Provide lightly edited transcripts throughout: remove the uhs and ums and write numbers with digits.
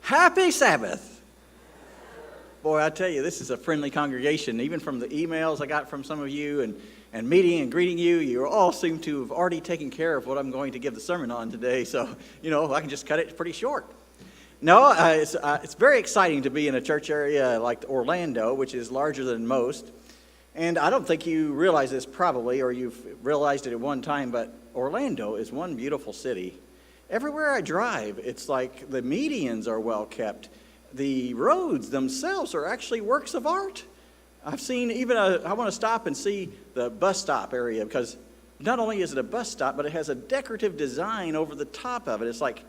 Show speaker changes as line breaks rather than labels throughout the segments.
Happy Sabbath. Boy, I tell you, this is a friendly congregation. Even from the emails I got from some of you and meeting and greeting you, you all seem to have already taken care of what I'm going to give the sermon on today. So, I can just cut it pretty short. No, it's very exciting to be in a church area like Orlando, which is larger than most. And I don't think you realize this probably, or you've realized it at one time, but Orlando is one beautiful city. Everywhere I drive, it's like the medians are well kept. The roads themselves are actually works of art. I've seen I want to stop and see the bus stop area, because not only is it a bus stop, but it has a decorative design over the top of it. It's like,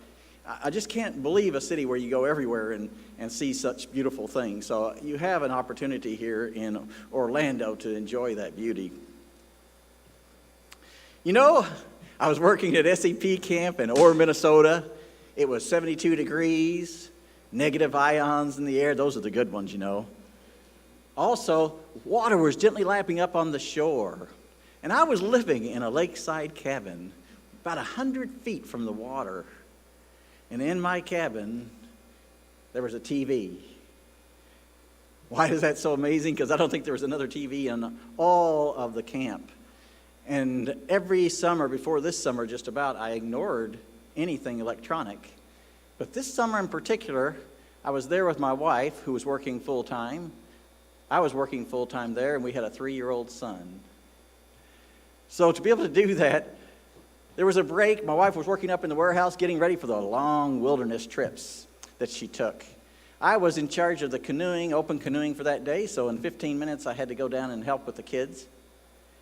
I just can't believe a city where you go everywhere and see such beautiful things. So you have an opportunity here in Orlando to enjoy that beauty. I was working at SEP camp in Orr, Minnesota. It was 72 degrees, negative ions in the air. Those are the good ones, Also, water was gently lapping up on the shore. And I was living in a lakeside cabin about 100 feet from the water. And in my cabin, there was a TV. Why is that so amazing? Because I don't think there was another TV in all of the camp. And every summer, before this summer just about, I ignored anything electronic. But this summer in particular, I was there with my wife, who was working full-time. I was working full-time there, and we had a 3-year-old son. So to be able to do that, there was a break. My wife was working up in the warehouse, getting ready for the long wilderness trips that she took. I was in charge of the canoeing, open canoeing for that day, so in 15 minutes I had to go down and help with the kids.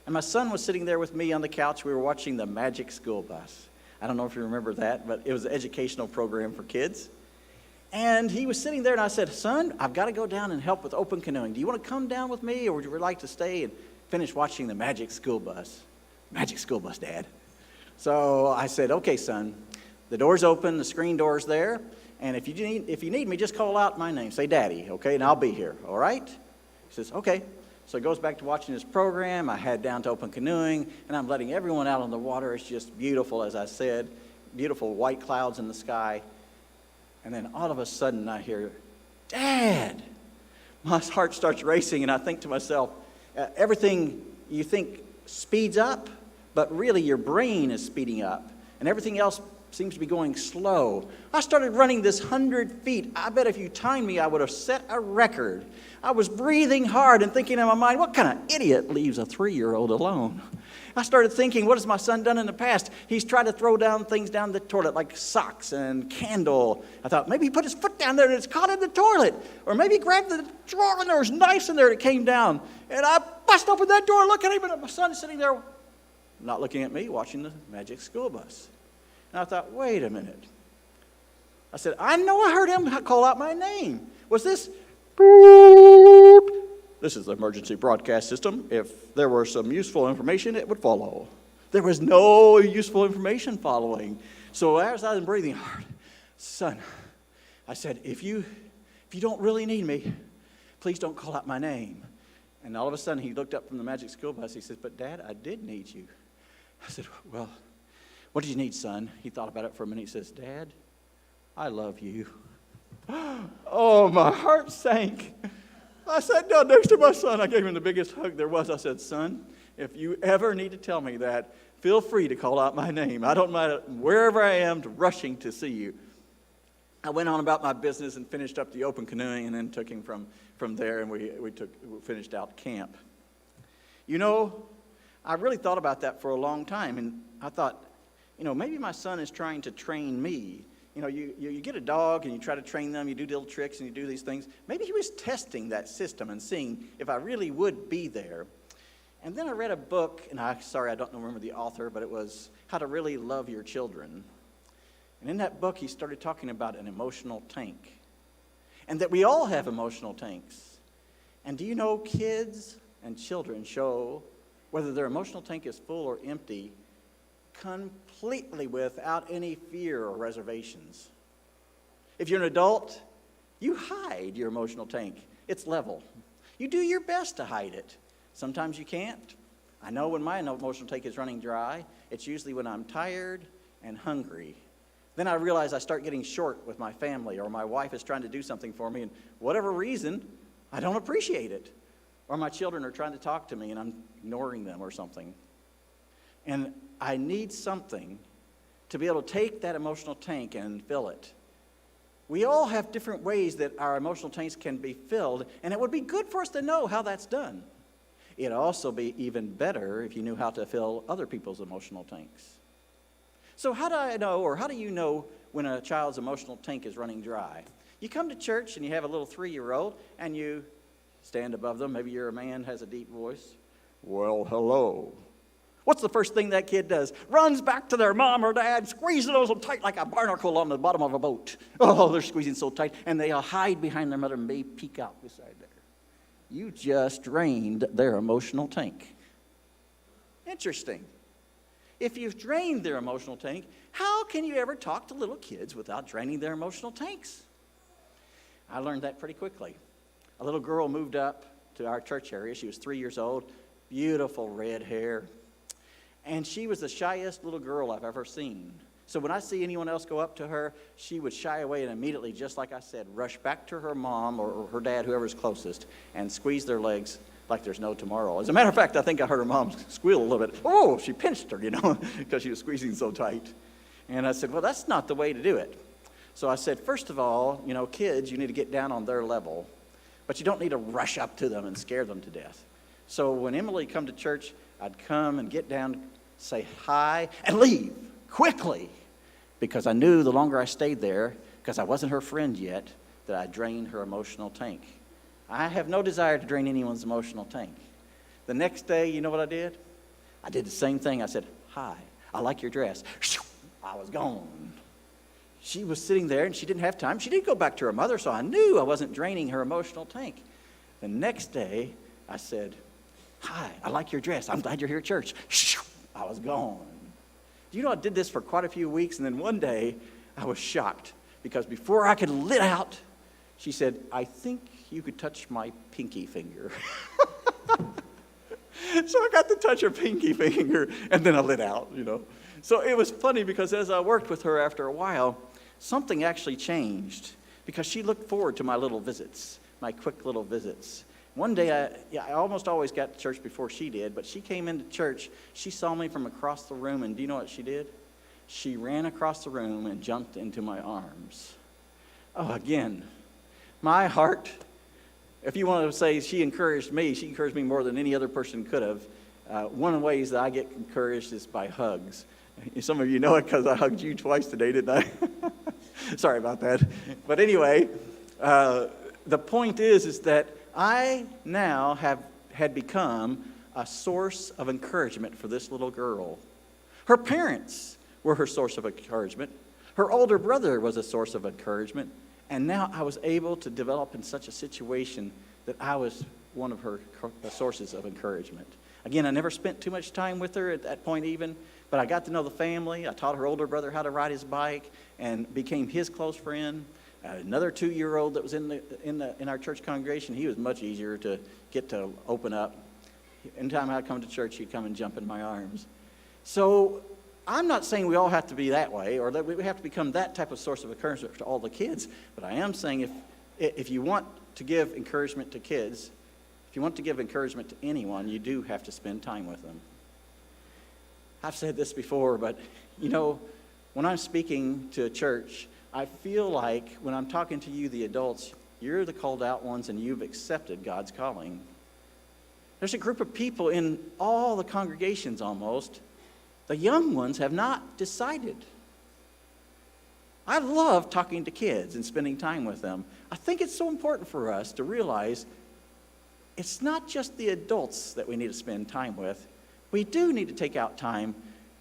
And my son was sitting there with me on the couch. We were watching the Magic School Bus. I don't know if you remember that, but it was an educational program for kids. And he was sitting there, and I said, "Son, I've got to go down and help with open canoeing. Do you want to come down with me, or would you like to stay and finish watching the Magic School Bus?" "Magic School Bus, Dad." So I said, "Okay, son, the door's open, the screen door's there, and if you need me, just call out my name. Say Daddy, okay, and I'll be here, all right?" He says, "Okay." So he goes back to watching his program. I head down to open canoeing, and I'm letting everyone out on the water. It's just beautiful, as I said, beautiful white clouds in the sky. And then all of a sudden I hear, "Dad!" My heart starts racing, and I think to myself, everything you think speeds up, but really your brain is speeding up, and everything else seems to be going slow. I started running this 100 feet. I bet if you timed me, I would have set a record. I was breathing hard and thinking in my mind, what kind of idiot leaves a 3-year-old alone? I started thinking, what has my son done in the past? He's tried to throw down things down the toilet, like socks and candle. I thought, maybe he put his foot down there and it's caught in the toilet. Or maybe he grabbed the drawer and there was knives in there that came down. And I bust open that door, look at him, and my son is sitting there, not looking at me, watching the Magic School Bus. And I thought, wait a minute. I said, I know I heard him call out my name. Was this? Boop. This is the emergency broadcast system. If there were some useful information, it would follow. There was no useful information following. So as I was breathing hard, "Son," I said, if you don't really need me, please don't call out my name." And all of a sudden he looked up from the Magic School Bus. He says, "But Dad, I did need you." I said, "Well, what do you need, son?" He thought about it for a minute. He says, "Dad, I love you." Oh, my heart sank. I sat down next to my son. I gave him the biggest hug there was. I said, "Son, if you ever need to tell me that, feel free to call out my name. I don't mind wherever I am rushing to see you." I went on about my business and finished up the open canoeing, and then took him from there, and we finished out camp. I really thought about that for a long time, and I thought, maybe my son is trying to train me. You get a dog and you try to train them, you do little tricks and you do these things. Maybe he was testing that system and seeing if I really would be there. And then I read a book, and I don't remember the author, but it was How to Really Love Your Children. And in that book, he started talking about an emotional tank, and that we all have emotional tanks. And do you know, kids and children show whether their emotional tank is full or empty completely without any fear or reservations. If you're an adult, you hide your emotional tank. It's level. You do your best to hide it. Sometimes you can't. I know when my emotional tank is running dry, it's usually when I'm tired and hungry. Then I realize I start getting short with my family, or my wife is trying to do something for me, and whatever reason, I don't appreciate it. Or my children are trying to talk to me, and I'm ignoring them or something. And I need something to be able to take that emotional tank and fill it. We all have different ways that our emotional tanks can be filled, and it would be good for us to know how that's done. It'd also be even better if you knew how to fill other people's emotional tanks. So how do I know, or how do you know when a child's emotional tank is running dry? You come to church and you have a little 3-year-old and you stand above them. Maybe you're a man, has a deep voice. Well, hello. What's the first thing that kid does? Runs back to their mom or dad, squeezing them tight like a barnacle on the bottom of a boat. Oh, they're squeezing so tight. And they all hide behind their mother and may peek out beside there. You just drained their emotional tank. Interesting. If you've drained their emotional tank, how can you ever talk to little kids without draining their emotional tanks? I learned that pretty quickly. A little girl moved up to our church area. She was 3 years old, beautiful red hair. And she was the shyest little girl I've ever seen. So when I see anyone else go up to her, she would shy away and immediately, just like I said, rush back to her mom or her dad, whoever's closest, and squeeze their legs like there's no tomorrow. As a matter of fact, I think I heard her mom squeal a little bit. Oh, she pinched her, because she was squeezing so tight. And I said, well, that's not the way to do it. So I said, first of all, kids, you need to get down on their level, but you don't need to rush up to them and scare them to death. So when Emily come to church, I'd come and get down, say hi, and leave quickly, because I knew the longer I stayed there, because I wasn't her friend yet, that I drained her emotional tank. I have no desire to drain anyone's emotional tank. The next day, you know what I did? I did the same thing. I said, hi, I like your dress. I was gone. She was sitting there, and she didn't have time. She did go back to her mother, so I knew I wasn't draining her emotional tank. The next day, I said, hi, I like your dress. I'm glad you're here at church. I was gone. Do you know I did this for quite a few weeks, and then one day, I was shocked, because before I could let out, she said, I think you could touch my pinky finger. So I got to touch her pinky finger, and then I lit out, So it was funny, because as I worked with her after a while, something actually changed, because she looked forward to my little visits, my quick little visits. One day, I almost always got to church before she did, but she came into church. She saw me from across the room, and do you know what she did? She ran across the room and jumped into my arms. Oh, again, my heart, if you want to say she encouraged me more than any other person could have. One of the ways that I get encouraged is by hugs. Some of you know it because I hugged you twice today, didn't I? Sorry about that. But anyway, the point is that I now had become a source of encouragement for this little girl. Her parents were her source of encouragement. Her older brother was a source of encouragement. And now I was able to develop in such a situation that I was one of her sources of encouragement. Again, I never spent too much time with her at that point even, but I got to know the family. I taught her older brother how to ride his bike and became his close friend. Another 2-year-old that was in our church congregation, he was much easier to get to open up. Anytime I'd come to church, he'd come and jump in my arms. So I'm not saying we all have to be that way, or that we have to become that type of source of encouragement to all the kids, but I am saying if you want to give encouragement to kids, if you want to give encouragement to anyone, you do have to spend time with them. I've said this before, but when I'm speaking to a church, I feel like when I'm talking to you, the adults, you're the called out ones and you've accepted God's calling. There's a group of people in all the congregations almost. The young ones have not decided. I love talking to kids and spending time with them. I think it's so important for us to realize it's not just the adults that we need to spend time with. We do need to take out time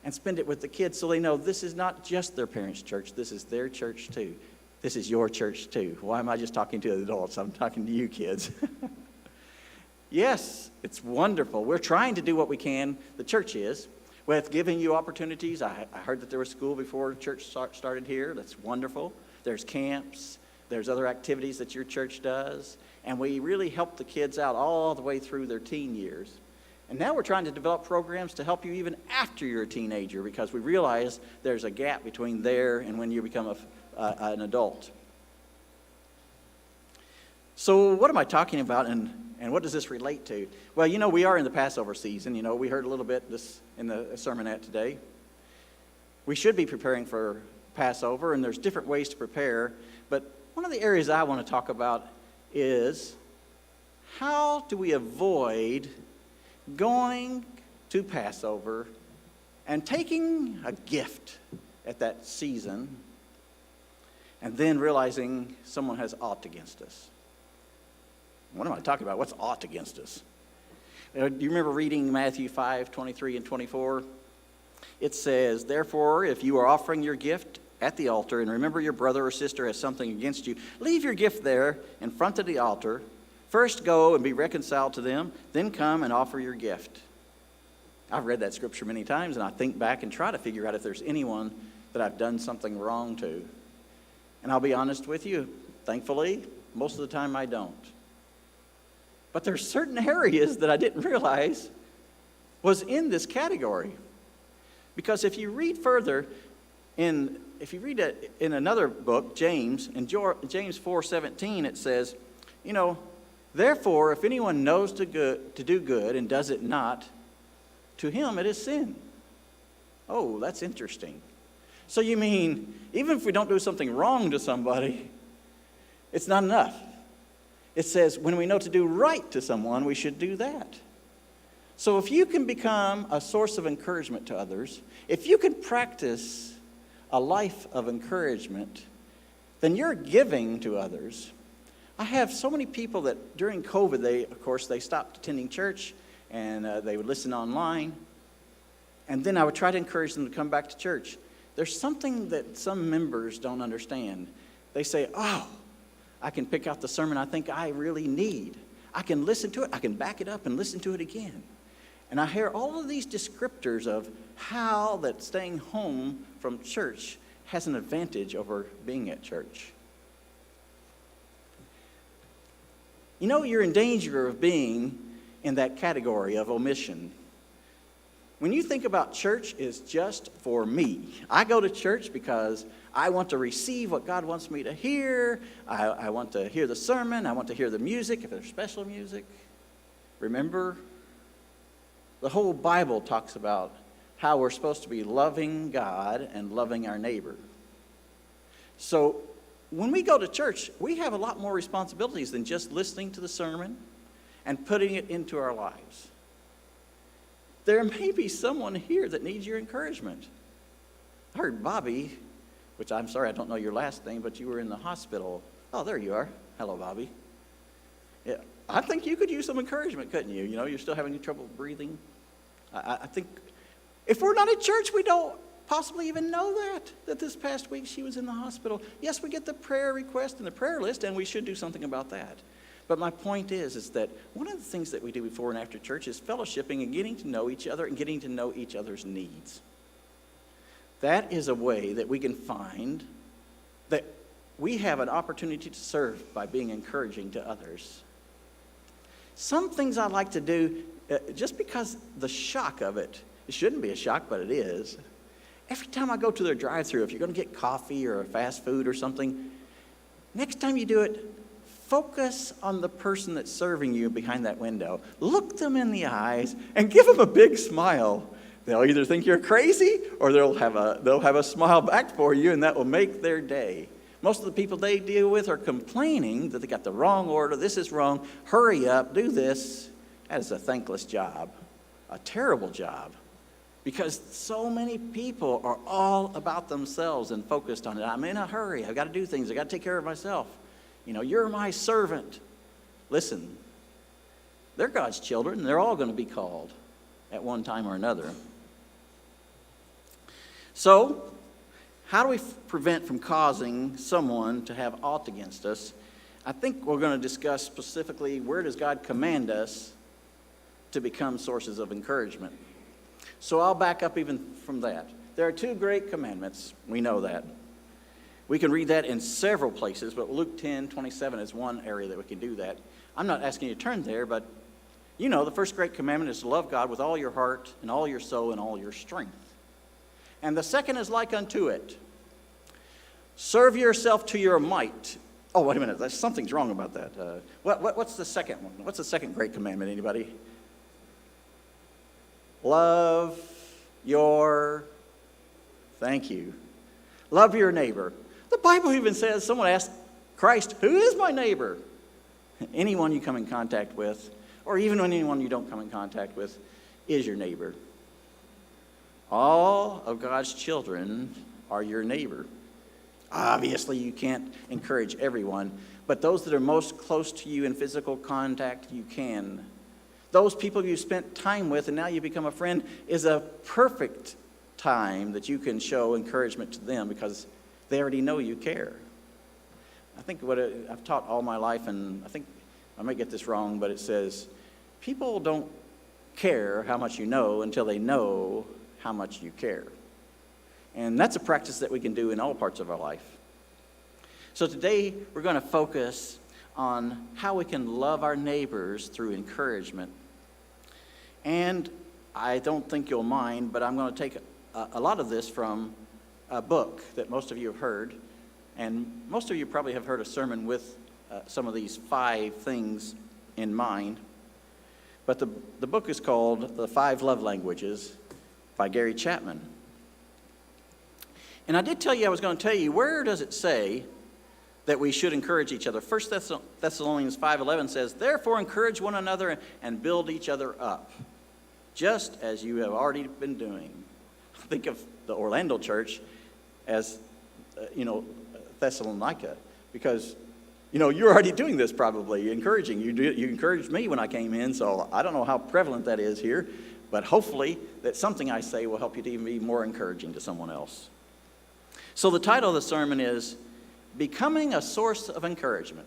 and spend it with the kids so they know this is not just their parents' church. This is their church too. This is your church too. Why am I just talking to the adults? I'm talking to you kids. Yes, it's wonderful. We're trying to do what we can, the church is, with giving you opportunities. I heard that there was school before church started here. That's wonderful. There's camps. There's other activities that your church does. And we really help the kids out all the way through their teen years. And now we're trying to develop programs to help you even after you're a teenager, because we realize there's a gap between there and when you become an adult. So what am I talking about, and what does this relate to? Well, we are in the Passover season. We heard a little bit this in the sermonette today. We should be preparing for Passover, and there's different ways to prepare. But one of the areas I want to talk about is, how do we avoid going to Passover and taking a gift at that season and then realizing someone has aught against us? What am I talking about? What's aught against us? Do you remember reading Matthew 5:23 and 24? It says, "Therefore, if you are offering your gift at the altar and remember your brother or sister has something against you, leave your gift there in front of the altar. First go and be reconciled to them, then come and offer your gift." I've read that scripture many times, and I think back and try to figure out if there's anyone that I've done something wrong to. And I'll be honest with you, thankfully, most of the time I don't. But there's certain areas that I didn't realize was in this category. Because if you read further, if you read it in another book, James, in James 4:17, it says, "Therefore, if anyone knows to do good and does it not, to him it is sin." Oh, that's interesting. So you mean, even if we don't do something wrong to somebody, it's not enough. It says, when we know to do right to someone, we should do that. So if you can become a source of encouragement to others, if you can practice a life of encouragement, then you're giving to others. I have so many people that during COVID, they stopped attending church, and they would listen online. And then I would try to encourage them to come back to church. There's something that some members don't understand. They say, "Oh, I can pick out the sermon I think I really need. I can listen to it, I can back it up and listen to it again." And I hear all of these descriptors of how that staying home from church has an advantage over being at church. You're in danger of being in that category of omission. When you think about church is just for me. I go to church because I want to receive what God wants me to hear. I want to hear the sermon. I want to hear the music, if there's special music. Remember, the whole Bible talks about how we're supposed to be loving God and loving our neighbor. So when we go to church, we have a lot more responsibilities than just listening to the sermon and putting it into our lives. There may be someone here that needs your encouragement. I heard Bobby, which I'm sorry I don't know your last name, but you were in the hospital. Oh, there you are. Hello, Bobby. Yeah, I think you could use some encouragement, couldn't you? You're still having trouble breathing. I think if we're not at church, we don't possibly even know that this past week she was in the hospital. Yes, we get the prayer request and the prayer list, and we should do something about that. But my point is that one of the things that we do before and after church is fellowshipping and getting to know each other and getting to know each other's needs. That is a way that we can find that we have an opportunity to serve by being encouraging to others. Some things I like to do, just because the shock of it shouldn't be a shock, but it is. Every time I go to their drive-thru, if you're going to get coffee or a fast food or something, next time you do it, focus on the person that's serving you behind that window. Look them in the eyes and give them a big smile. They'll either think you're crazy or they'll have a smile back for you, and that will make their day. Most of the people they deal with are complaining that they got the wrong order. This is wrong. Hurry up, do this. That is a thankless job, a terrible job, because so many people are all about themselves and focused on it. I'm in a hurry. I've got to do things. I've got to take care of myself. You're my servant. Listen, they're God's children, and they're all going to be called at one time or another. So, how do we prevent from causing someone to have aught against us? I think we're going to discuss specifically, where does God command us to become sources of encouragement? So I'll back up even from that. There are two great commandments. We know that. We can read that in several places, but Luke 10:27 is one area that we can do that. I'm not asking you to turn there, but You know, the first great commandment is to love God with all your heart and all your soul and all your strength. And the second is like unto it. Serve yourself to your might. Oh, wait a minute. Something's wrong about that. What's the second one? What's the second great commandment, anybody? Love your... Thank you. Love your neighbor. The Bible even says, someone asked Christ, who is my neighbor? Anyone you come in contact with, or even anyone you don't come in contact with, is your neighbor. All of God's children are your neighbor. Obviously, you can't encourage everyone, but those that are most close to you in physical contact, you can. Those people you spent time with and now you become a friend is a perfect time that you can show encouragement to them because they already know you care. I think I've taught all my life, and I think I might get this wrong, but it says, people don't care how much you know until they know how much you care. And that's a practice that we can do in all parts of our life. So today, we're going to focus on how we can love our neighbors through encouragement. And I don't think you'll mind, but I'm going to take a lot of this from a book that most of you have heard. And most of you probably have heard a sermon with some of these 5 things in mind. But the book is called The 5 Love Languages by Gary Chapman. And I did tell you I was going to tell you, where does it say that we should encourage each other? 1 Thessalonians 5:11 says, therefore encourage one another and build each other up, just as you have already been doing. Think of the Orlando church as, Thessalonica, because, you're already doing this probably, encouraging. You encouraged me when I came in, so I don't know how prevalent that is here, but hopefully that something I say will help you to even be more encouraging to someone else. So the title of the sermon is Becoming a Source of Encouragement.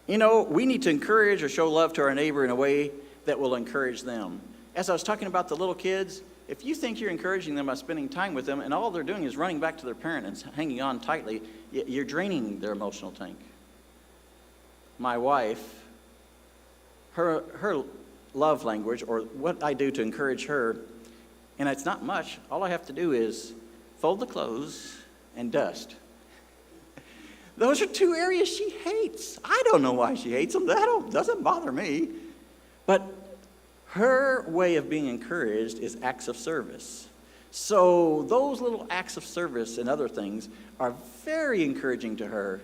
We need to encourage or show love to our neighbor in a way that will encourage them. As I was talking about the little kids, if you think you're encouraging them by spending time with them and all they're doing is running back to their parent and hanging on tightly, you're draining their emotional tank. My wife, her love language, or what I do to encourage her, and it's not much. All I have to do is fold the clothes and dust. Those are 2 areas she hates. I don't know why she hates them. That doesn't bother me. But her way of being encouraged is acts of service. So those little acts of service and other things are very encouraging to her.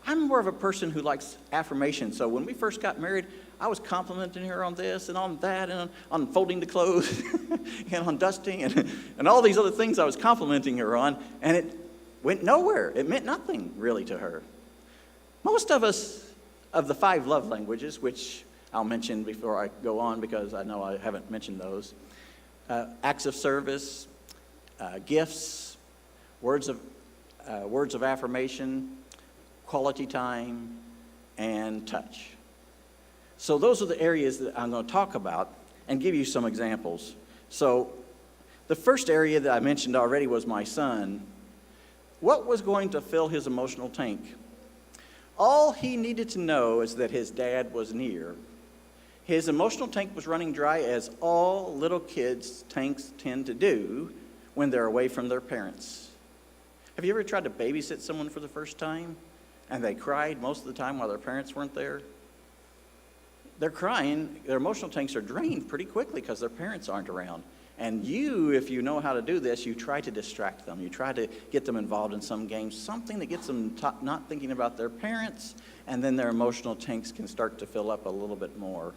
I'm more of a person who likes affirmation. So when we first got married, I was complimenting her on this and on that and on folding the clothes and on dusting and all these other things I was complimenting her on, and it went nowhere. It meant nothing really to her. Most of us, of the 5 love languages, which I'll mention before I go on because I know I haven't mentioned those, acts of service, gifts, words of affirmation, quality time, and touch. So those are the areas that I'm going to talk about and give you some examples. So the first area that I mentioned already was my son. What was going to fill his emotional tank? All he needed to know is that his dad was near. His emotional tank was running dry, as all little kids' tanks tend to do when they're away from their parents. Have you ever tried to babysit someone for the first time and they cried most of the time while their parents weren't there? They're crying, their emotional tanks are drained pretty quickly because their parents aren't around. And you, if you know how to do this, you try to distract them. You try to get them involved in some game, something that gets them not thinking about their parents, and then their emotional tanks can start to fill up a little bit more.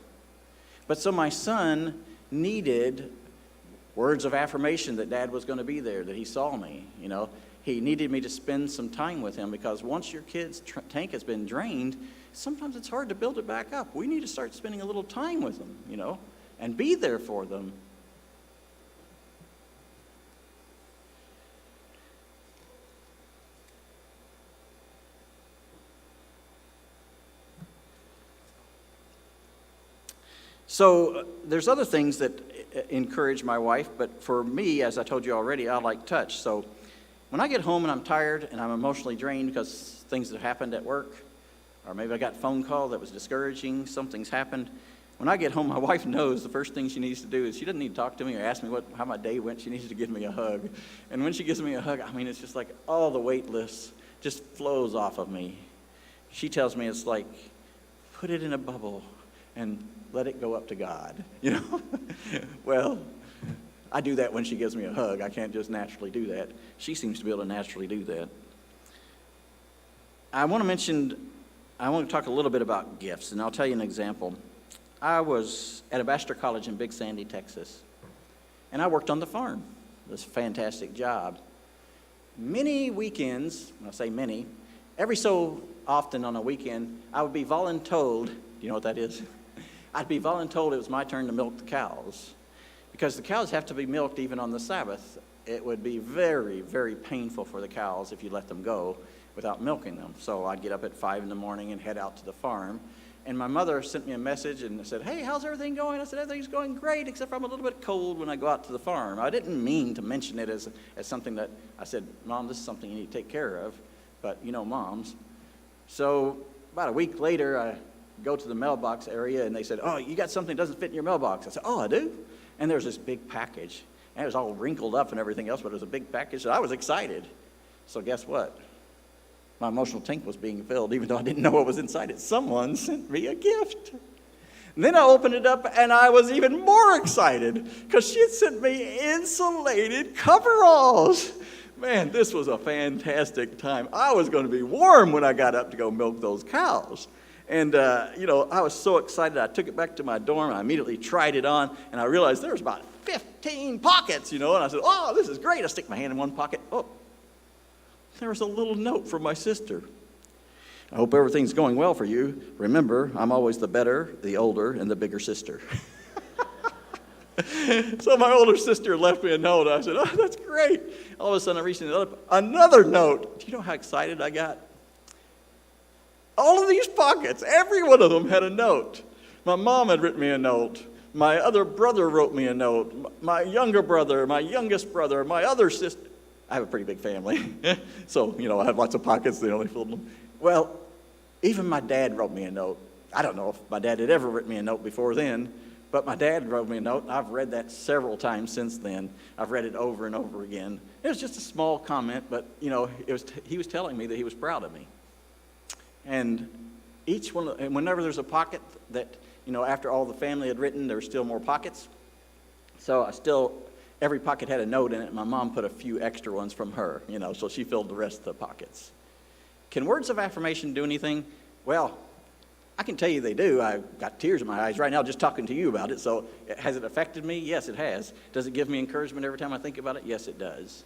But so my son needed words of affirmation that Dad was going to be there, that he saw me, He needed me to spend some time with him, because once your kid's tank has been drained, sometimes it's hard to build it back up. We need to start spending a little time with them, and be there for them. So there's other things that encourage my wife, but for me, as I told you already, I like touch. So when I get home and I'm tired and I'm emotionally drained because things have happened at work, Or maybe I got a phone call that was discouraging, something's happened. When I get home, my wife knows the first thing she needs to do is she doesn't need to talk to me or ask me how my day went. She needs to give me a hug. And when she gives me a hug, I mean, it's just like all the weightless just flows off of me. She tells me it's like, put it in a bubble and let it go up to God, you know? Well, I do that when she gives me a hug. I can't just naturally do that. She seems to be able to naturally do that. I want to talk a little bit about gifts, and I'll tell you an example. I was at a bachelor college in Big Sandy, Texas, and I worked on the farm. It was a fantastic job. Many weekends, when I say many, every so often on a weekend, I would be voluntold. Do you know what that is? I'd be voluntold it was my turn to milk the cows, because the cows have to be milked even on the Sabbath. It would be very, very painful for the cows if you let them go without milking them. So I'd get up at 5 in the morning and head out to the farm. And my mother sent me a message and said, hey, how's everything going? I said, everything's going great, except for I'm a little bit cold when I go out to the farm. I didn't mean to mention it as something that I said, Mom, this is something you need to take care of. But you know moms. So about a week later, I go to the mailbox area, and they said, oh, you got something that doesn't fit in your mailbox. I said, oh, I do? And there's this big package. And it was all wrinkled up and everything else, but it was a big package. So I was excited. So guess what? My emotional tank was being filled, even though I didn't know what was inside it. Someone sent me a gift. And then I opened it up, and I was even more excited because she had sent me insulated coveralls. Man, this was a fantastic time. I was going to be warm when I got up to go milk those cows. And, I was so excited. I took it back to my dorm. I immediately tried it on, and I realized there was about 15 pockets, and I said, oh, this is great. I stick my hand in one pocket. Oh, there was a little note from my sister. I hope everything's going well for you. Remember, I'm always the better, the older, and the bigger sister. So my older sister left me a note. I said, oh, that's great. All of a sudden, I reached another note. Do you know how excited I got? All of these pockets, every one of them had a note. My mom had written me a note. My other brother wrote me a note. My younger brother, my youngest brother, my other sister. I have a pretty big family. So, I have lots of pockets. They only filled them. Well, even my dad wrote me a note. I don't know if my dad had ever written me a note before then, but my dad wrote me a note. I've read that several times since then. I've read it over and over again. It was just a small comment, but, he was telling me that he was proud of me. And and whenever there's a pocket that, after all the family had written, there were still more pockets. So every pocket had a note in it. My mom put a few extra ones from her, so she filled the rest of the pockets. Can words of affirmation do anything? Well, I can tell you they do. I've got tears in my eyes right now just talking to you about it. So has it affected me? Yes, it has. Does it give me encouragement every time I think about it? Yes, it does.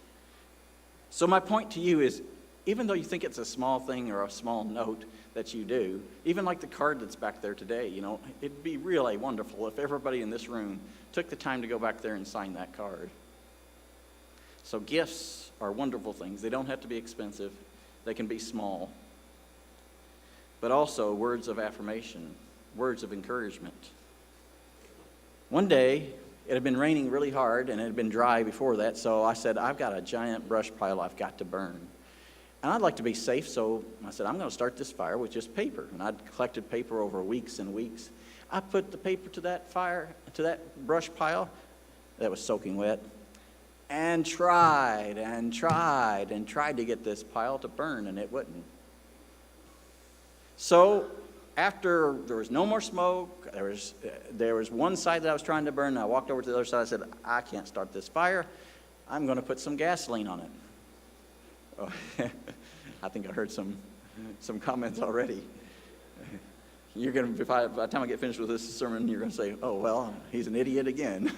So my point to you is, even though you think it's a small thing or a small note that you do, even like the card that's back there today, it'd be really wonderful if everybody in this room took the time to go back there and sign that card. So gifts are wonderful things. They don't have to be expensive. They can be small. But also words of affirmation, words of encouragement. One day, it had been raining really hard, and it had been dry before that, so I said, I've got a giant brush pile I've got to burn. And I'd like to be safe, so I said, I'm going to start this fire with just paper. And I'd collected paper over weeks and weeks. I put the paper to that brush pile that was soaking wet, and tried to get this pile to burn, and it wouldn't. So after there was no more smoke, there was one side that I was trying to burn, and I walked over to the other side. I said, I can't start this fire. I'm going to put some gasoline on it. Oh, I think I heard some comments already. You're going to, by the time I get finished with this sermon, you're going to say, oh, well, he's an idiot again.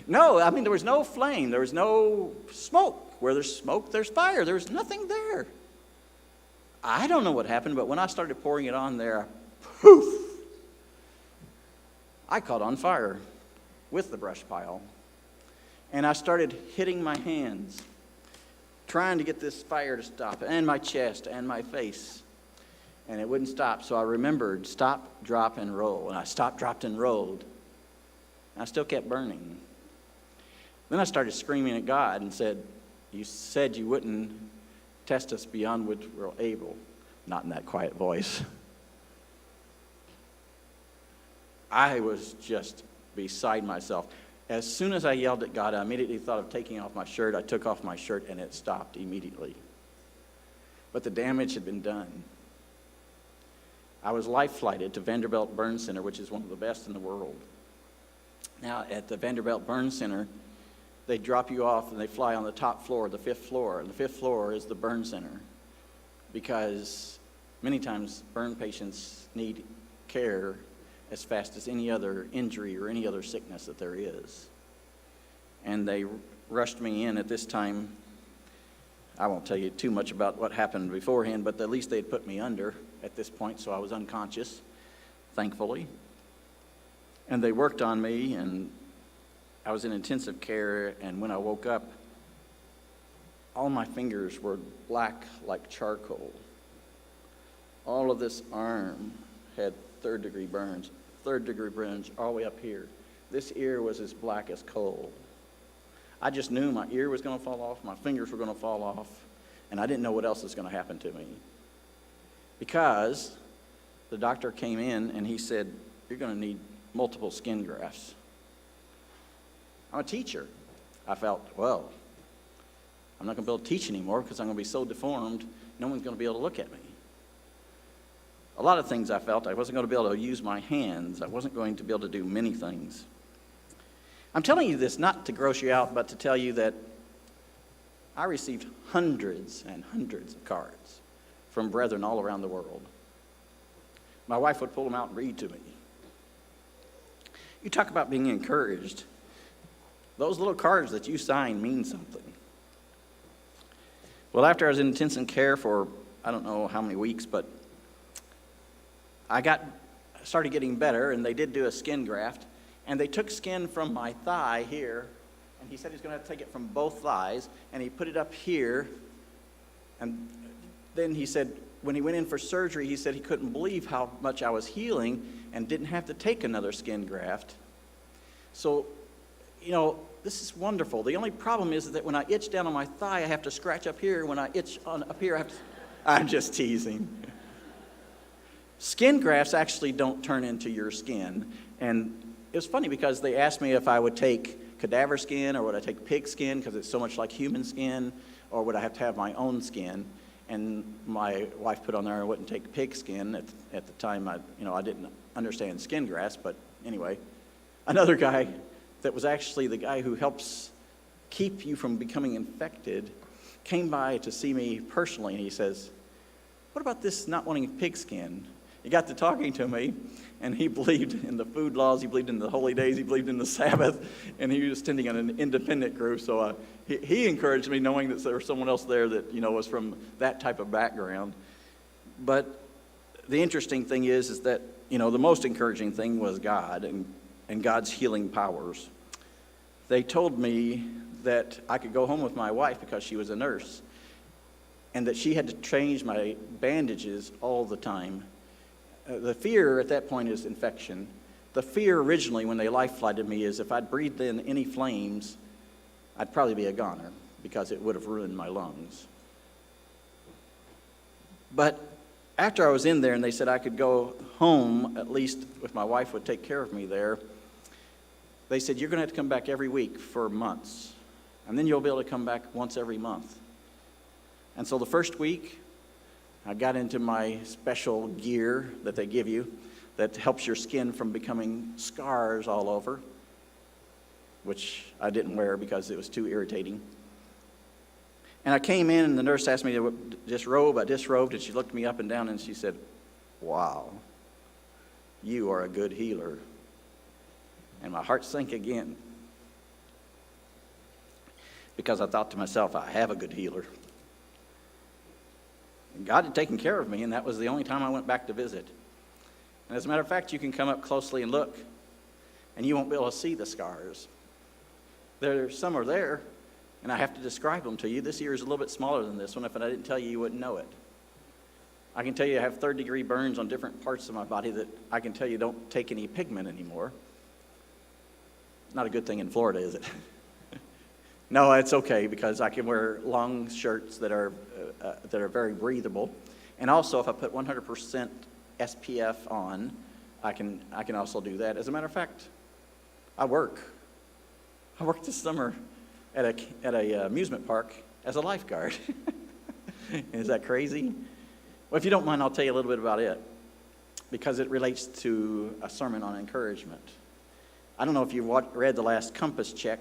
No, there was no flame. There was no smoke. Where there's smoke, there's fire. There was nothing there. I don't know what happened, but when I started pouring it on there, poof, I caught on fire with the brush pile. And I started hitting my hands, trying to get this fire to stop, and my chest and my face. And it wouldn't stop, so I remembered stop, drop, and roll. And I stopped, dropped, and rolled. And I still kept burning. Then I started screaming at God and said, you said you wouldn't test us beyond which we're able. Not in that quiet voice. I was just beside myself. As soon as I yelled at God, I immediately thought of taking off my shirt. I took off my shirt, and it stopped immediately. But the damage had been done. I was life-flighted to Vanderbilt Burn Center, which is one of the best in the world. Now, at the Vanderbilt Burn Center, they drop you off and they fly on the top floor, the 5th floor. And the 5th floor is the burn center, because many times burn patients need care as fast as any other injury or any other sickness that there is. And they rushed me in at this time. I won't tell you too much about what happened beforehand, but at least they'd put me under at this point, so I was unconscious, thankfully. And they worked on me, and I was in intensive care, and when I woke up, all my fingers were black like charcoal. All of this arm had third-degree burns all the way up here. This ear was as black as coal. I just knew my ear was going to fall off, my fingers were going to fall off, and I didn't know what else was going to happen to me. Because the doctor came in and he said, "You're going to need multiple skin grafts." I'm a teacher. I felt, well, I'm not going to be able to teach anymore because I'm going to be so deformed, no one's going to be able to look at me. A lot of things I felt. I wasn't going to be able to use my hands. I wasn't going to be able to do many things. I'm telling you this not to gross you out, but to tell you that I received hundreds and hundreds of cards from brethren all around the world. My wife would pull them out and read to me. You talk about being encouraged. Those little cards that you sign mean something. Well, after I was in intensive care for I don't know how many weeks, but I started getting better, and they did do a skin graft, and they took skin from my thigh here, and he said he's going to have to take it from both thighs, and he put it up here, and then he said when he went in for surgery, he said he couldn't believe how much I was healing and didn't have to take another skin graft. So, this is wonderful. The only problem is that when I itch down on my thigh, I have to scratch up here. When I itch up here, I have to... I'm just teasing. Skin grafts actually don't turn into your skin. And it was funny because they asked me if I would take cadaver skin or would I take pig skin because it's so much like human skin, or would I have to have my own skin? And my wife put on there I wouldn't take pig skin. At the time, I didn't understand skin grafts, but anyway. Another guy that was actually the guy who helps keep you from becoming infected came by to see me personally, and he says, "What about this not wanting pig skin?" He got to talking to me, and he believed in the food laws, he believed in the holy days, he believed in the Sabbath, and he was attending an independent group. So he encouraged me, knowing that there was someone else there that was from that type of background. But the interesting thing is that the most encouraging thing was God and God's healing powers. They told me that I could go home with my wife because she was a nurse, and that she had to change my bandages all the time. The fear at that point is infection. The fear originally when they life-flighted me is if I'd breathed in any flames, I'd probably be a goner because it would have ruined my lungs. But after I was in there and they said I could go home, at least if my wife would take care of me there, they said, "You're going to have to come back every week for months, and then you'll be able to come back once every month." And so the first week, I got into my special gear that they give you that helps your skin from becoming scars all over, which I didn't wear because it was too irritating. And I came in, and the nurse asked me to disrobe. I disrobed, and she looked me up and down, and she said, "Wow, you are a good healer." And my heart sank again because I thought to myself, I have a good healer. And God had taken care of me, and that was the only time I went back to visit. And as a matter of fact, you can come up closely and look, and you won't be able to see the scars. Some are there, and I have to describe them to you. This ear is a little bit smaller than this one. If I didn't tell you, you wouldn't know it. I can tell you I have third-degree burns on different parts of my body that I can tell you don't take any pigment anymore. Not a good thing in Florida, is it? No, it's okay because I can wear long shirts that are very breathable. And also, if I put 100% SPF on, I can also do that. As a matter of fact, I work this summer at a amusement park as a lifeguard. Is that crazy? Well, if you don't mind, I'll tell you a little bit about it, because it relates to a sermon on encouragement. I don't know if you read the last Compass Check,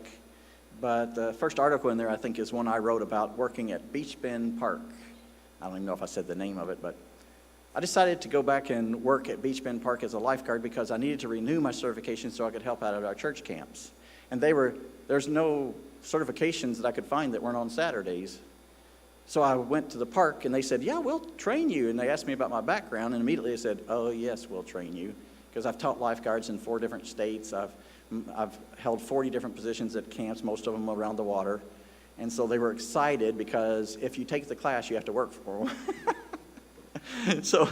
but the first article in there, I think, is one I wrote about working at Beach Bend Park. I don't even know if I said the name of it, but I decided to go back and work at Beach Bend Park as a lifeguard because I needed to renew my certification so I could help out at our church camps. And there's no certifications that I could find that weren't on Saturdays. So I went to the park, and they said, yeah, we'll train you. And they asked me about my background, and immediately I said, oh, yes, we'll train you. Because I've taught lifeguards in 4 different states. I've held 40 different positions at camps, most of them around the water. And so they were excited because if you take the class, you have to work for them. So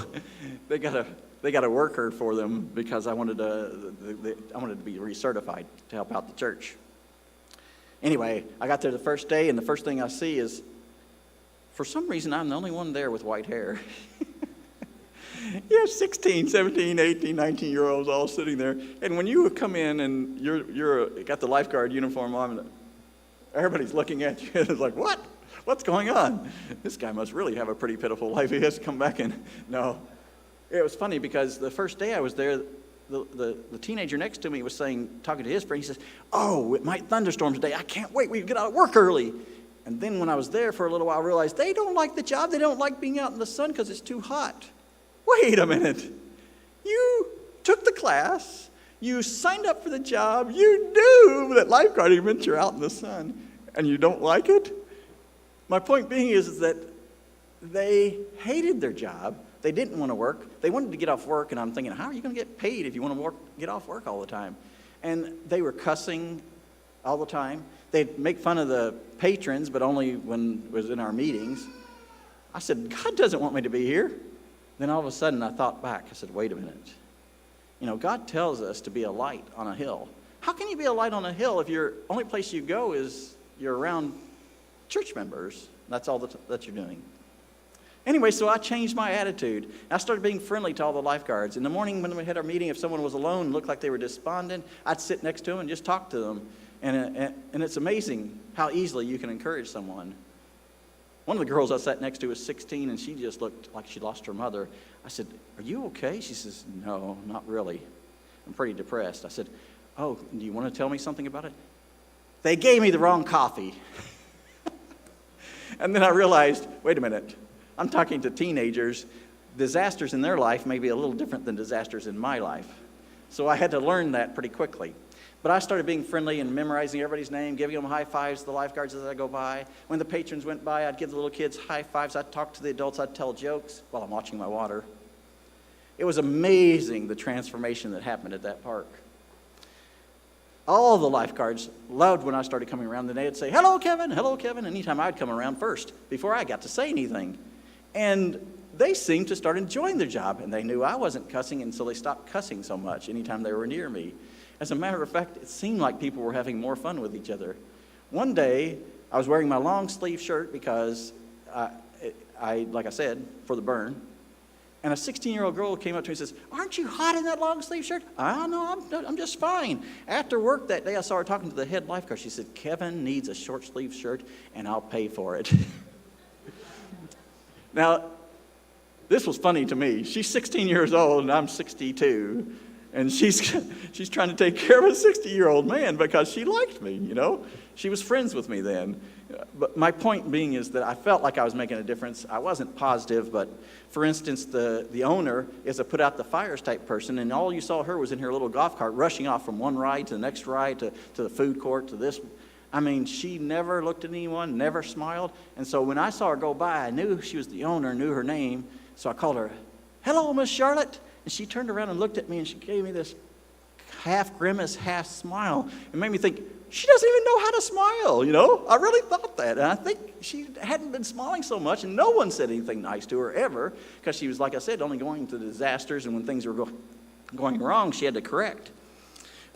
they got a worker for them because I wanted to be recertified to help out the church. Anyway, I got there the first day, and the first thing I see is, for some reason, I'm the only one there with white hair. You have 16, 17, 18, 19-year-olds all sitting there. And when you come in and you're got the lifeguard uniform on, everybody's looking at you, and it's like, what? What's going on? This guy must really have a pretty pitiful life. He has to come back and, no. It was funny because the first day I was there, the teenager next to me was talking to his friend, he says, oh, it might thunderstorm today. I can't wait. We can get out of work early. And then when I was there for a little while, I realized they don't like the job. They don't like being out in the sun because it's too hot. Wait a minute. You took the class. You signed up for the job. You knew that lifeguarding meant you're out in the sun, and you don't like it? My point being is that they hated their job. They didn't want to work. They wanted to get off work, and I'm thinking, how are you going to get paid if you want to get off work all the time? And they were cussing all the time. They'd make fun of the patrons, but only when it was in our meetings. I said, God doesn't want me to be here. Then all of a sudden I thought back. I said, wait a minute. God tells us to be a light on a hill. How can you be a light on a hill if your only place you go is you're around church members? That's all that you're doing. Anyway, so I changed my attitude. I started being friendly to all the lifeguards. In the morning when we had our meeting, if someone was alone and looked like they were despondent, I'd sit next to them and just talk to them. And it's amazing how easily you can encourage someone. One of the girls I sat next to was 16, and she just looked like she lost her mother. I said, are you okay? She says, no, not really. I'm pretty depressed. I said, oh, do you want to tell me something about it? They gave me the wrong coffee. And then I realized, wait a minute, I'm talking to teenagers. Disasters in their life may be a little different than disasters in my life. So I had to learn that pretty quickly. But I started being friendly and memorizing everybody's name, giving them high fives to the lifeguards as I go by. When the patrons went by, I'd give the little kids high fives. I'd talk to the adults. I'd tell jokes while I'm watching my water. It was amazing the transformation that happened at that park. All the lifeguards loved when I started coming around. Then they'd say, hello, Kevin, hello, Kevin. Anytime I'd come around first, before I got to say anything. And they seemed to start enjoying their job. And they knew I wasn't cussing, and so they stopped cussing so much anytime they were near me. As a matter of fact, it seemed like people were having more fun with each other. One day, I was wearing my long sleeve shirt because like I said, for the burn. And a 16-year-old girl came up to me and says, aren't you hot in that long sleeve shirt? No, I'm just fine. After work that day, I saw her talking to the head lifeguard. She said, Kevin needs a short sleeve shirt, and I'll pay for it. Now, this was funny to me. She's 16 years old, and I'm 62. And she's trying to take care of a 60-year-old man because she liked me, She was friends with me then. But my point being is that I felt like I was making a difference. I wasn't positive, but for instance, the owner is a put-out-the-fires type person, and all you saw her was in her little golf cart rushing off from one ride to the next ride to the food court to this. I mean, she never looked at anyone, never smiled. And so when I saw her go by, I knew she was the owner, knew her name. So I called her, hello, Miss Charlotte. And she turned around and looked at me, and she gave me this half grimace, half smile. It made me think, she doesn't even know how to smile, I really thought that. And I think she hadn't been smiling so much, and no one said anything nice to her ever, because she was, like I said, only going to disasters, and when things were going wrong, she had to correct.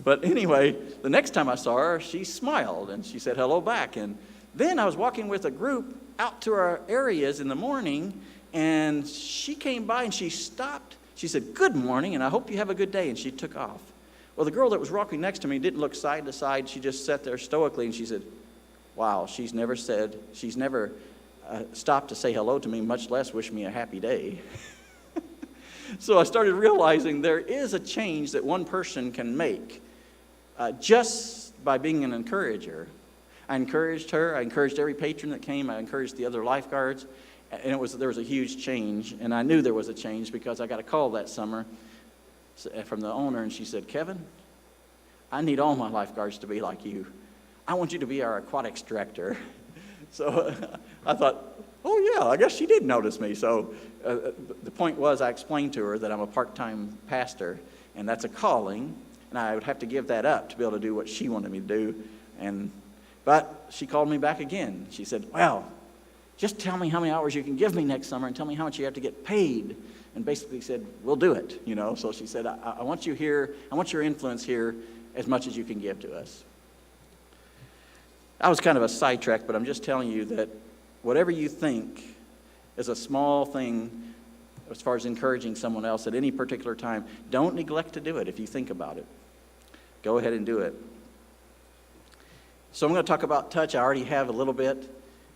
But anyway, the next time I saw her, she smiled, and she said hello back. And then I was walking with a group out to our areas in the morning, and she came by, and she stopped, She said, "Good morning, and I hope you have a good day," and she took off. Well, the girl that was walking next to me didn't look side to side. She just sat there stoically, and she said, "Wow, she's never stopped to say hello to me, much less wish me a happy day." So I started realizing there is a change that one person can make just by being an encourager. I encouraged her. I encouraged every patron that came. I encouraged the other lifeguards. And there was a huge change. And I knew there was a change because I got a call that summer from the owner, and she said, "Kevin, I need all my lifeguards to be like you. I want you to be our aquatics director." So I thought, oh yeah, I guess she did notice me. So the point was, I explained to her that I'm a part-time pastor, and that's a calling, and I would have to give that up to be able to do what she wanted me to do. But she called me back again. She said, "Well, just tell me how many hours you can give me next summer and tell me how much you have to get paid." And basically said, "We'll do it." So she said, I want you here. I want your influence here as much as you can give to us. I was kind of a sidetrack, but I'm just telling you that whatever you think is a small thing as far as encouraging someone else at any particular time, don't neglect to do it if you think about it. Go ahead and do it. So I'm going to talk about touch. I already have a little bit.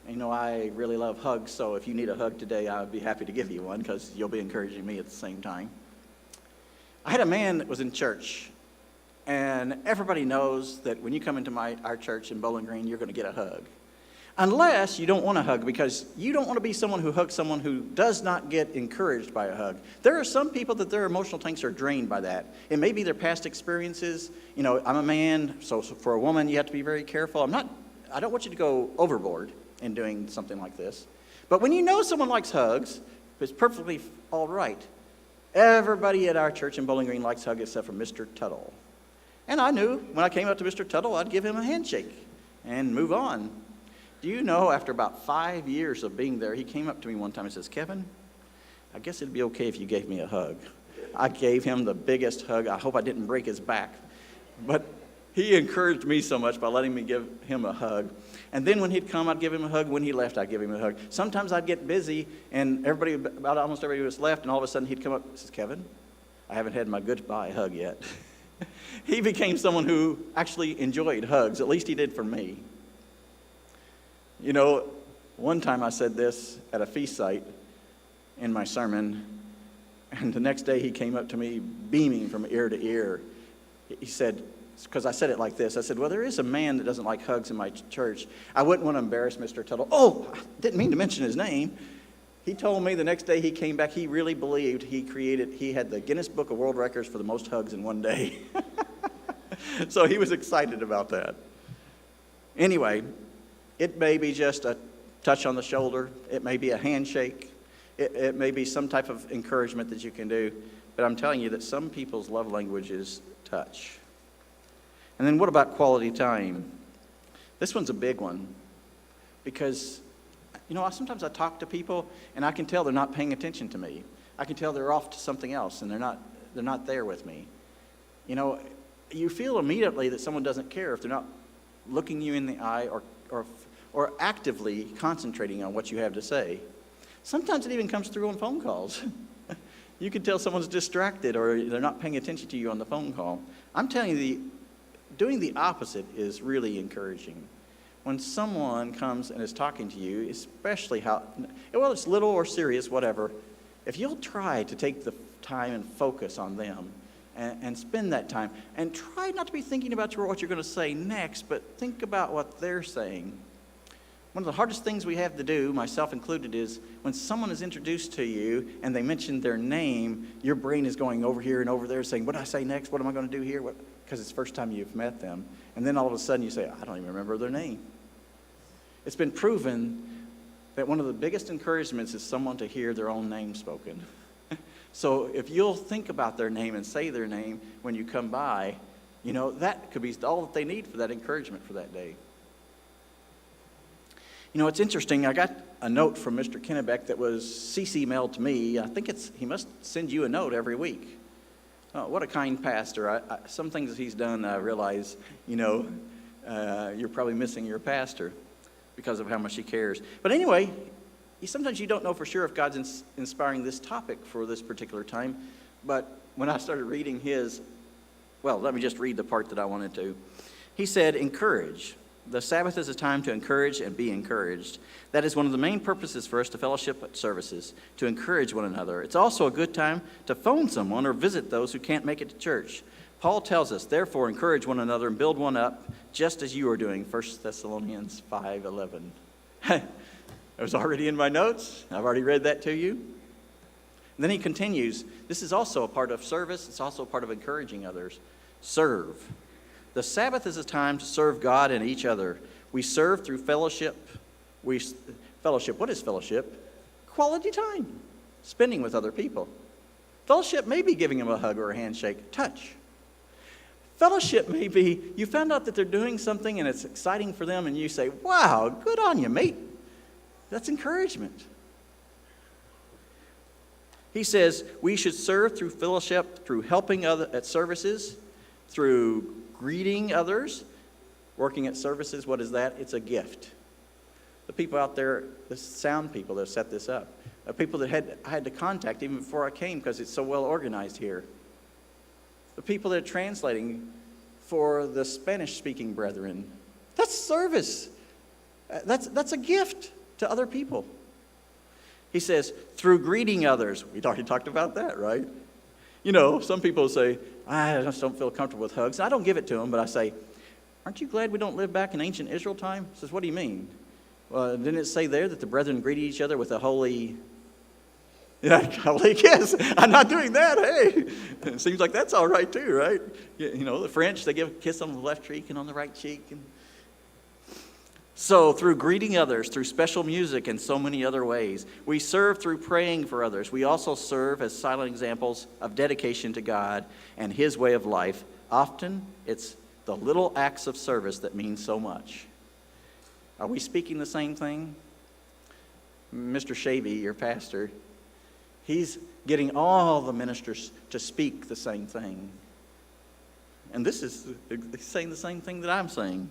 I really love hugs, so if you need a hug today, I would be happy to give you one because you'll be encouraging me at the same time. I had a man that was in church, and everybody knows that when you come into our church in Bowling Green, you're going to get a hug. Unless you don't want a hug, because you don't want to be someone who hugs someone who does not get encouraged by a hug. There are some people that their emotional tanks are drained by that. It may be their past experiences. I'm a man, so for a woman, you have to be very careful. I don't want you to go overboard in doing something like this. But when you know someone likes hugs, it's perfectly all right. Everybody at our church in Bowling Green likes hugs except for Mr. Tuttle. And I knew when I came up to Mr. Tuttle, I'd give him a handshake and move on. Do you know, after about 5 years of being there, he came up to me one time and says, "Kevin, I guess it'd be okay if you gave me a hug." I gave him the biggest hug. I hope I didn't break his back. But he encouraged me so much by letting me give him a hug. And then when he'd come, I'd give him a hug. When he left, I'd give him a hug. Sometimes I'd get busy, and almost everybody was left, and all of a sudden he'd come up and says, "Kevin, I haven't had my goodbye hug yet." He became someone who actually enjoyed hugs. At least he did for me. One time I said this at a feast site in my sermon, and the next day he came up to me beaming from ear to ear. He said, because I said it like this, I said, "Well, there is a man that doesn't like hugs in my church. I wouldn't want to embarrass Mr. Tuttle." Oh, I didn't mean to mention his name. He told me the next day he came back, he really believed he had the Guinness Book of World Records for the most hugs in one day. So he was excited about that. Anyway, it may be just a touch on the shoulder. It may be a handshake. It may be some type of encouragement that you can do. But I'm telling you that some people's love language is touch. And then what about quality time? This one's a big one. Because, sometimes I talk to people and I can tell they're not paying attention to me. I can tell they're off to something else and they're not there with me. You feel immediately that someone doesn't care if they're not looking you in the eye or actively concentrating on what you have to say. Sometimes it even comes through on phone calls. You can tell someone's distracted or they're not paying attention to you on the phone call. I'm telling you, doing the opposite is really encouraging. When someone comes and is talking to you, especially it's little or serious, whatever, if you'll try to take the time and focus on them and spend that time and try not to be thinking about what you're going to say next, but think about what they're saying. One of the hardest things we have to do, myself included, is when someone is introduced to you and they mention their name, your brain is going over here and over there saying, "What do I say next? What am I going to do here?" Because it's the first time you've met them. And then all of a sudden you say, "I don't even remember their name." It's been proven that one of the biggest encouragements is someone to hear their own name spoken. So if you'll think about their name and say their name when you come by, that could be all that they need for that encouragement for that day. It's interesting. I got a note from Mr. Kenady that was CC mailed to me. I think he must send you a note every week. Oh, what a kind pastor. Some things that he's done, I realize, you're probably missing your pastor because of how much he cares. But anyway, sometimes you don't know for sure if God's inspiring this topic for this particular time. But when I started reading let me just read the part that I wanted to. He said, encourage. The Sabbath is a time to encourage and be encouraged. That is one of the main purposes for us to fellowship at services, to encourage one another. It's also a good time to phone someone or visit those who can't make it to church. Paul tells us, therefore, encourage one another and build one up, just as you are doing, 1 Thessalonians 5:11. It was already in my notes. I've already read that to you. And then he continues, this is also a part of service. It's also a part of encouraging others. Serve. The Sabbath is a time to serve God and each other. We serve through fellowship. Fellowship, what is fellowship? Quality time, spending with other people. Fellowship may be giving them a hug or a handshake, touch. Fellowship may be you found out that they're doing something and it's exciting for them and you say, wow, good on you, mate. That's encouragement. He says we should serve through fellowship, through helping at services, through greeting others. Working at services, what is that? It's a gift. The people out there, the sound people that set this up, people that I had to contact even before I came because it's so well organized here. The people that are translating for the Spanish-speaking brethren. That's service. That's a gift to other people. He says, through greeting others. We already talked about that, right? You know, some people say, I just don't feel comfortable with hugs. I don't give it to them, but I say, aren't you glad we don't live back in ancient Israel time? He says, what do you mean? Well, didn't it say there that the brethren greeted each other with a holy... Yeah, holy kiss. I'm not doing that, hey. It seems like that's all right too, right? You know, the French, they give a kiss on the left cheek and on the right cheek. So through greeting others, through special music, and so many other ways. We serve through praying for others. We also serve as silent examples of dedication to God and His way of life. Often, it's the little acts of service that mean so much. Are we speaking the same thing? Mr. Shavy, your pastor, he's getting all the ministers to speak the same thing. And this is saying the same thing that I'm saying.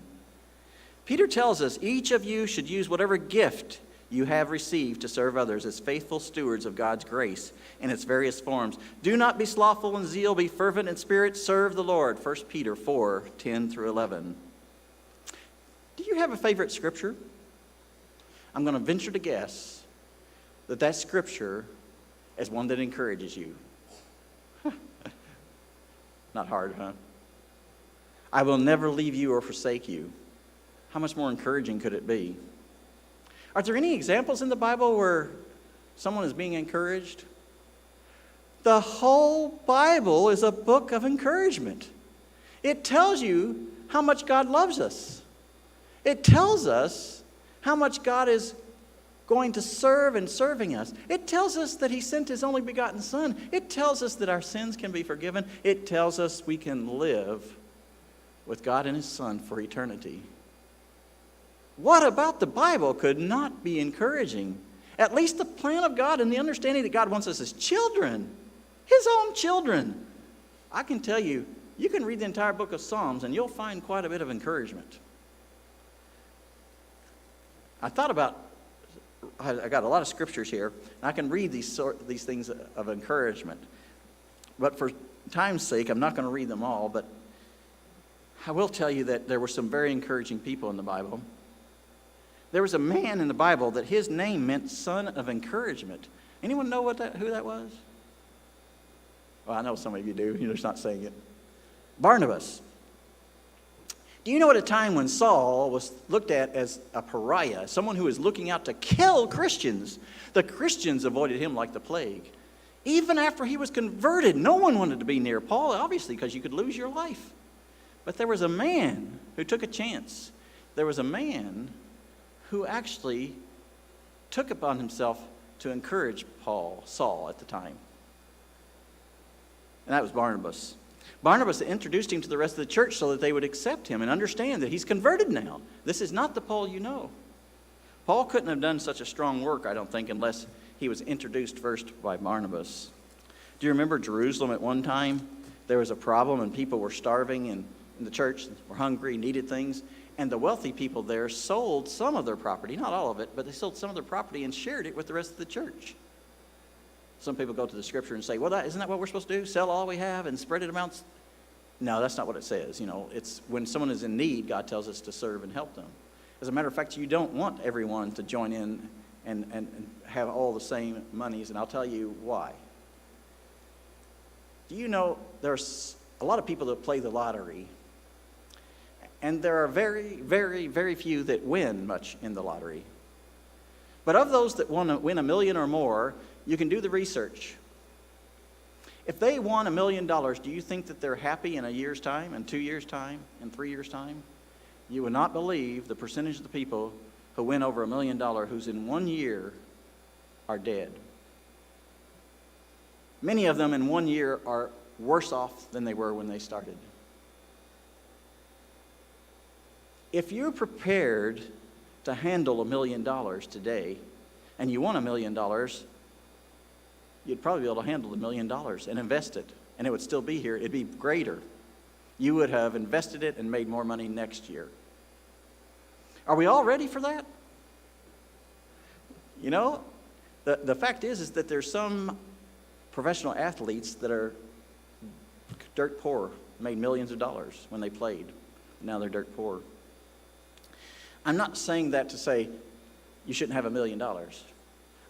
Peter tells us each of you should use whatever gift you have received to serve others as faithful stewards of God's grace in its various forms. Do not be slothful in zeal, be fervent in spirit, serve the Lord. 1 Peter 4:10-11. Do you have a favorite scripture? I'm going to venture to guess that scripture is one that encourages you. Not hard, huh? I will never leave you or forsake you. How much more encouraging could it be? Are there any examples in the Bible where someone is being encouraged? The whole Bible is a book of encouragement. It tells you how much God loves us. It tells us how much God is going to serve and serving us. It tells us that He sent His only begotten Son. It tells us that our sins can be forgiven. It tells us we can live with God and His Son for eternity. What about the Bible could not be encouraging? At least the plan of God and the understanding that God wants us as children, His own children. I can tell you, you can read the entire book of Psalms and you'll find quite a bit of encouragement. I got a lot of scriptures here, and I can read these things of encouragement. But for time's sake, I'm not going to read them all, but I will tell you that there were some very encouraging people in the Bible. There was a man in the Bible that his name meant son of encouragement. Anyone know who that was? Well, I know some of you do. You're just not saying it. Barnabas. Do you know at a time when Saul was looked at as a pariah, someone who was looking out to kill Christians, the Christians avoided him like the plague. Even after he was converted, no one wanted to be near Paul, obviously, because you could lose your life. But there was a man who took a chance. There was a man who actually took upon himself to encourage Saul at the time. And that was Barnabas. Barnabas introduced him to the rest of the church so that they would accept him and understand that he's converted now. This is not the Paul you know. Paul couldn't have done such a strong work, I don't think, unless he was introduced first by Barnabas. Do you remember Jerusalem at one time? There was a problem and people were starving and in the church were hungry, needed things. And the wealthy people there sold some of their property, not all of it, but they sold some of their property and shared it with the rest of the church. Some people go to the scripture and say, well, isn't that what we're supposed to do? Sell all we have and spread it amounts? No, that's not what it says. It's when someone is in need, God tells us to serve and help them. As a matter of fact, you don't want everyone to join in and have all the same monies, and I'll tell you why. Do you know there's a lot of people that play the lottery, and there are very, very, very few that win much in the lottery. But of those that want to win $1 million or more, you can do the research. If they won $1 million, do you think that they're happy in a year's time, in 2 years' time, in 3 years' time? You would not believe the percentage of the people who win over $1 million who's in 1 year are dead. Many of them in 1 year are worse off than they were when they started. If you're prepared to handle $1 million today, and you want $1 million, you'd probably be able to handle $1 million and invest it, and it would still be here. It'd be greater. You would have invested it and made more money next year. Are we all ready for that? The fact is that there's some professional athletes that are dirt poor, made millions of dollars when they played. Now they're dirt poor. I'm not saying that to say you shouldn't have $1 million.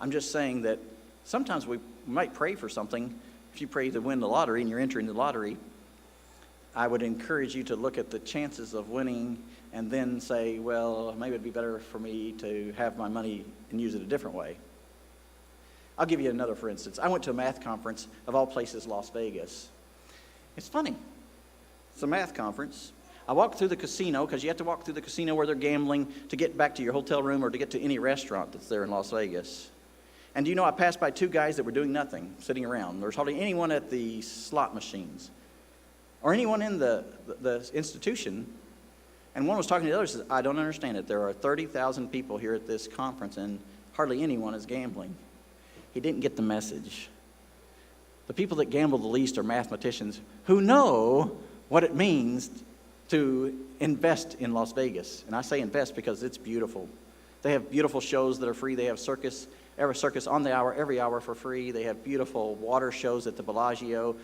I'm just saying that sometimes we might pray for something. If you pray to win the lottery and you're entering the lottery, I would encourage you to look at the chances of winning and then say, well, maybe it'd be better for me to have my money and use it a different way. I'll give you another for instance. I went to a math conference, of all places, Las Vegas. It's funny. It's a math conference. I walked through the casino, because you have to walk through the casino where they're gambling to get back to your hotel room or to get to any restaurant that's there in Las Vegas. And do you know, I passed by 2 guys that were doing nothing, sitting around. There was hardly anyone at the slot machines or anyone in the institution. And one was talking to the other and says, I don't understand it. There are 30,000 people here at this conference and hardly anyone is gambling. He didn't get the message. The people that gamble the least are mathematicians who know what it means to invest in Las Vegas. And I say invest because it's beautiful. They have beautiful shows that are free. They have every circus on the hour, every hour for free. They have beautiful water shows at the Bellagio.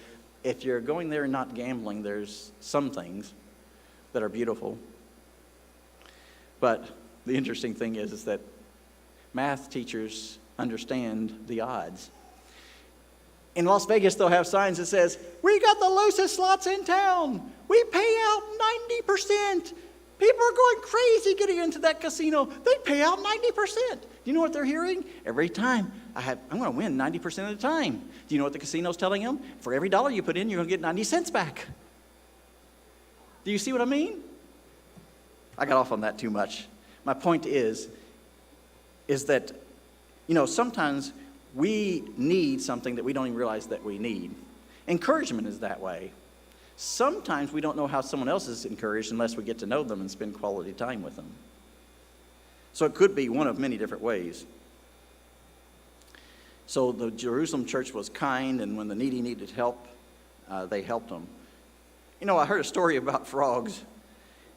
If you're going there and not gambling, there's some things that are beautiful. But the interesting thing is that math teachers understand the odds. In Las Vegas, they'll have signs that says, we got the loosest slots in town. We pay out 90%. People are going crazy getting into that casino. They pay out 90%. Do you know what they're hearing? Every time, I'm going to win 90% of the time. Do you know what the casino's telling them? For every dollar you put in, you're going to get 90 cents back. Do you see what I mean? I got off on that too much. My point is that, sometimes we need something that we don't even realize that we need. Encouragement is that way. Sometimes we don't know how someone else is encouraged unless we get to know them and spend quality time with them. So it could be one of many different ways. So the Jerusalem church was kind, and when the needy needed help, they helped them. I heard a story about frogs,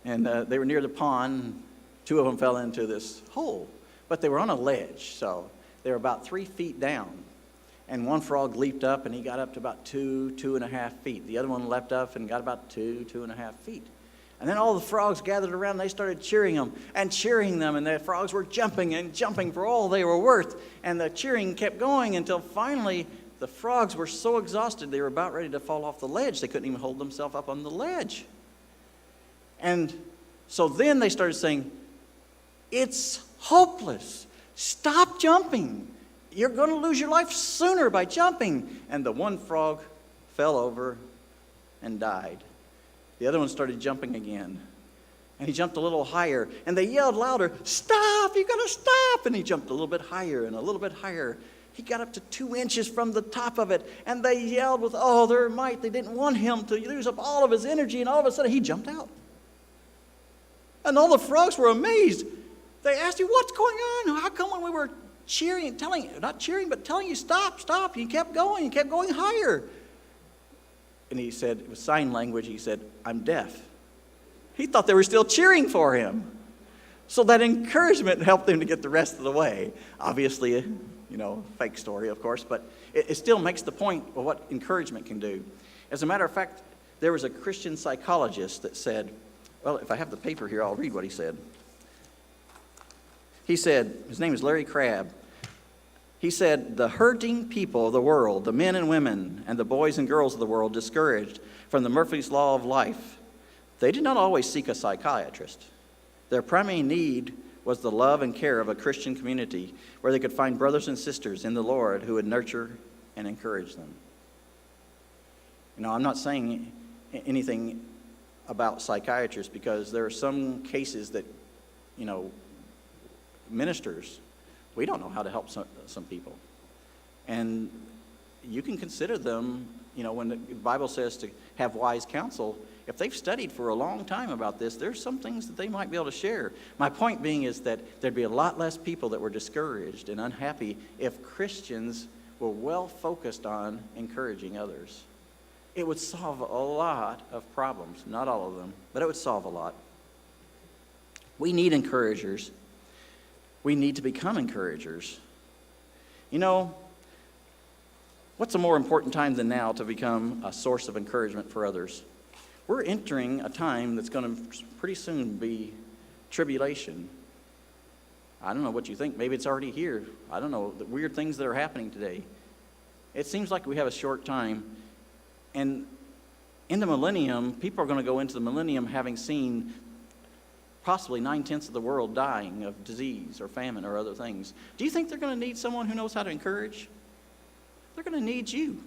and they were near the pond. 2 of them fell into this hole, but they were on a ledge, so they were about 3 feet down. And one frog leaped up, and he got up to about 2.5 feet. The other one leapt up and got about 2.5 feet. And then all the frogs gathered around, and they started cheering them, and the frogs were jumping and jumping for all they were worth. And the cheering kept going until finally the frogs were so exhausted they were about ready to fall off the ledge. They couldn't even hold themselves up on the ledge. And so then they started saying, it's hopeless. Stop jumping. You're going to lose your life sooner by jumping. And the one frog fell over and died. The other one started jumping again. And he jumped a little higher. And they yelled louder, stop, you got to stop. And he jumped a little bit higher and a little bit higher. He got up to 2 inches from the top of it. And they yelled with all their might. They didn't want him to use up all of his energy. And all of a sudden he jumped out. And all the frogs were amazed. They asked him, what's going on? How come when we were cheering, telling you stop, you kept going higher. And he said, it was sign language, he said, I'm deaf. He thought they were still cheering for him. So that encouragement helped him to get the rest of the way. Obviously, fake story, of course, but it still makes the point of what encouragement can do. As a matter of fact, there was a Christian psychologist that said, well, if I have the paper here, I'll read what he said. He said, his name is Larry Crabb. He said, the hurting people of the world, the men and women and the boys and girls of the world discouraged from the Murphy's Law of life, they did not always seek a psychiatrist. Their primary need was the love and care of a Christian community where they could find brothers and sisters in the Lord who would nurture and encourage them. I'm not saying anything about psychiatrists because there are some cases that, ministers, we don't know how to help some people. And you can consider them, when the Bible says to have wise counsel, if they've studied for a long time about this, there's some things that they might be able to share. My point being is that there'd be a lot less people that were discouraged and unhappy if Christians were well focused on encouraging others. It would solve a lot of problems. Not all of them, but it would solve a lot. We need encouragers. We need to become encouragers. What's a more important time than now to become a source of encouragement for others? We're entering a time that's going to pretty soon be tribulation. I don't know what you think. Maybe it's already here. I don't know. The weird things that are happening today. It seems like we have a short time. And in the millennium, people are going to go into the millennium having seen possibly 9/10 of the world dying of disease or famine or other things. Do you think they're going to need someone who knows how to encourage? They're going to need you.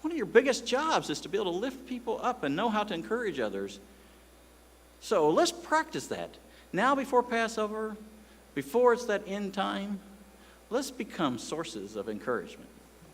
One of your biggest jobs is to be able to lift people up and know how to encourage others. So let's practice that. Now before Passover, before it's that end time, let's become sources of encouragement.